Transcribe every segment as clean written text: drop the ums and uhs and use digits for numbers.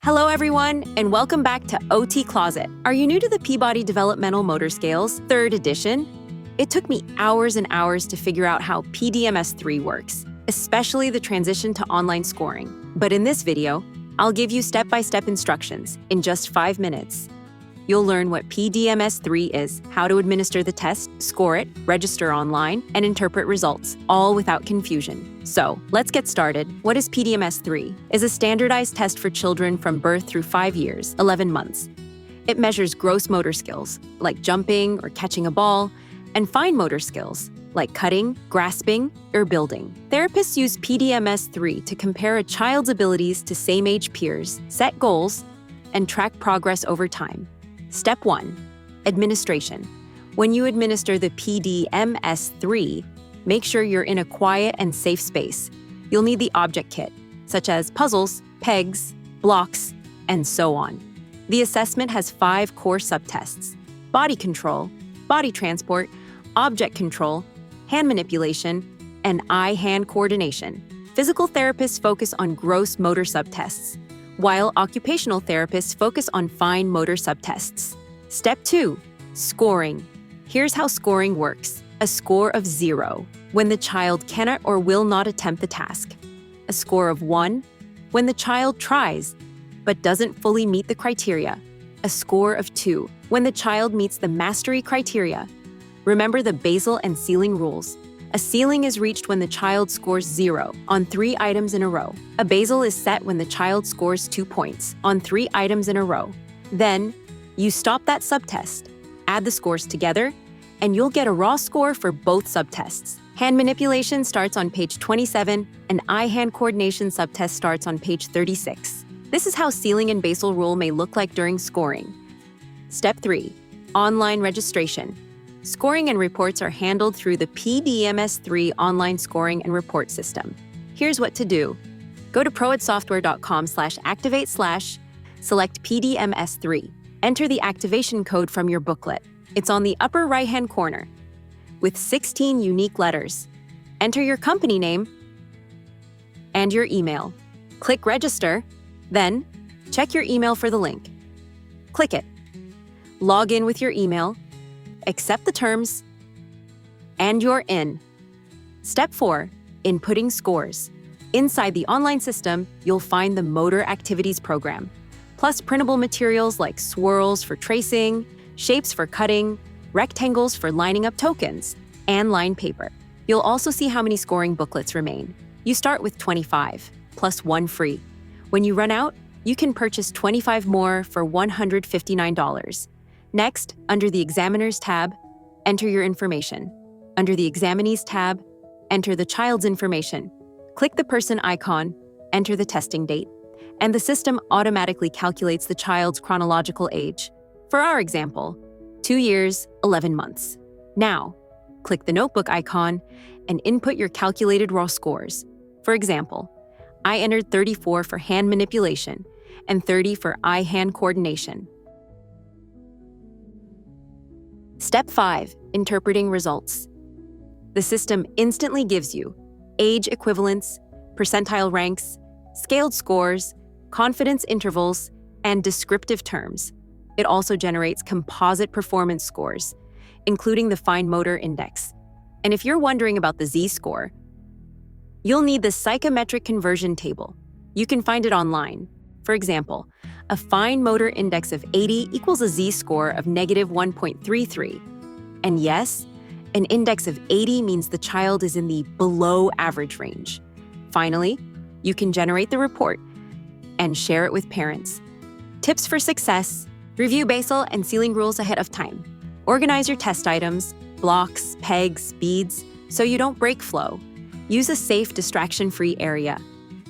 Hello everyone, and welcome back to OT Closet. Are you new to the Peabody Developmental Motor Scales, 3rd edition? It took me hours and hours to figure out how PDMS-3 works, especially the transition to online scoring. But in this video, I'll give you step-by-step instructions in just 5 minutes. You'll learn what PDMS-3 is, how to administer the test, score it, register online, and interpret results, all without confusion. So, let's get started. What is PDMS-3? It's a standardized test for children from birth through 5 years, 11 months. It measures gross motor skills, like jumping or catching a ball, and fine motor skills, like cutting, grasping, or building. Therapists use PDMS-3 to compare a child's abilities to same-age peers, set goals, and track progress over time. Step 1. Administration. When you administer the PDMS-3, make sure you're in a quiet and safe space. You'll need the object kit, such as puzzles, pegs, blocks, and so on. The assessment has 5 core subtests: body control, body transport, object control, hand manipulation, and eye-hand coordination. Physical therapists focus on gross motor subtests, while occupational therapists focus on fine motor subtests. Step 2. Scoring. Here's how scoring works. A score of 0, when the child cannot or will not attempt the task. A score of 1, when the child tries, but doesn't fully meet the criteria. A score of 2, when the child meets the mastery criteria. Remember the basal and ceiling rules. A ceiling is reached when the child scores 0 on 3 items in a row. A basal is set when the child scores 2 points on 3 items in a row. Then, you stop that subtest, add the scores together, and you'll get a raw score for both subtests. Hand manipulation starts on page 27, and eye-hand coordination subtest starts on page 36. This is how ceiling and basal rule may look like during scoring. Step 3. Online registration. Scoring and reports are handled through the PDMS-3 online scoring and report system. Here's what to do. Go to proedsoftware.com/activate/ select PDMS-3. Enter the activation code from your booklet. It's on the upper right-hand corner, with 16 unique letters. Enter your company name and your email. Click Register, then check your email for the link. Click it. Log in with your email, accept the terms, and you're in. Step 4. Inputting scores. Inside the online system, you'll find the Motor Activities program, plus printable materials like swirls for tracing, shapes for cutting, rectangles for lining up tokens, and lined paper. You'll also see how many scoring booklets remain. You start with 25, plus 1 free. When you run out, you can purchase 25 more for $159. Next, under the Examiners tab, enter your information. Under the Examinees tab, enter the child's information. Click the person icon, enter the testing date, and the system automatically calculates the child's chronological age. For our example, 2 years, 11 months. Now, click the notebook icon and input your calculated raw scores. For example, I entered 34 for hand manipulation and 30 for eye-hand coordination. Step 5. Interpreting results. The system instantly gives you age equivalents, percentile ranks, scaled scores, confidence intervals, and descriptive terms. It also generates composite performance scores, including the fine motor index. And if you're wondering about the Z-score, you'll need the psychometric conversion table. You can find it online. For example, a fine motor index of 80 equals a Z-score of -1.33. And yes, an index of 80 means the child is in the below average range. Finally, you can generate the report and share it with parents. Tips for success: review basal and ceiling rules ahead of time. Organize your test items, blocks, pegs, beads, so you don't break flow. Use a safe, distraction-free area.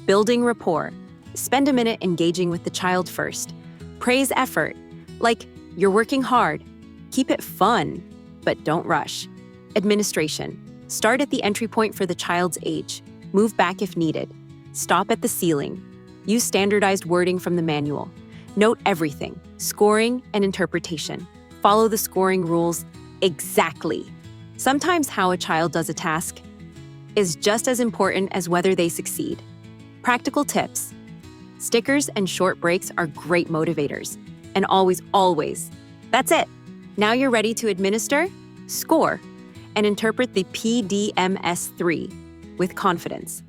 Building rapport. Spend a minute engaging with the child first. Praise effort, like you're working hard. Keep it fun, but don't rush. Administration. Start at the entry point for the child's age. Move back if needed. Stop at the ceiling. Use standardized wording from the manual. Note everything, scoring and interpretation. Follow the scoring rules exactly. Sometimes how a child does a task is just as important as whether they succeed. Practical tips. Stickers and short breaks are great motivators. And always, always. That's it. Now you're ready to administer, score, and interpret the PDMS-3 with confidence.